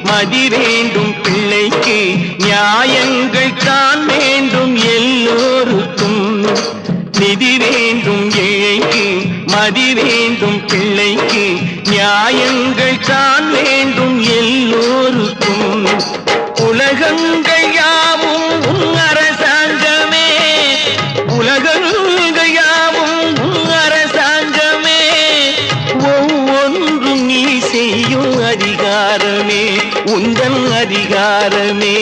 மதி வேண்டும் பிள்ளைக்கு நியாயங்கள் தான் வேண்டும் எல்லோருக்கும் நிதி வேண்டும் ஏழைக்கு மதி வேண்டும் பிள்ளைக்கு நியாயங்கள் தான் வேண்டும் எல்லோருக்கும் உலகங்கள் யாவும் அரசாங்கமே உலகங்கள் யாவும் அரசாங்கமே ஒவ்வொன்றும் நீ செய்யும் அதிகாரமே உந்தன் அதிகாரமே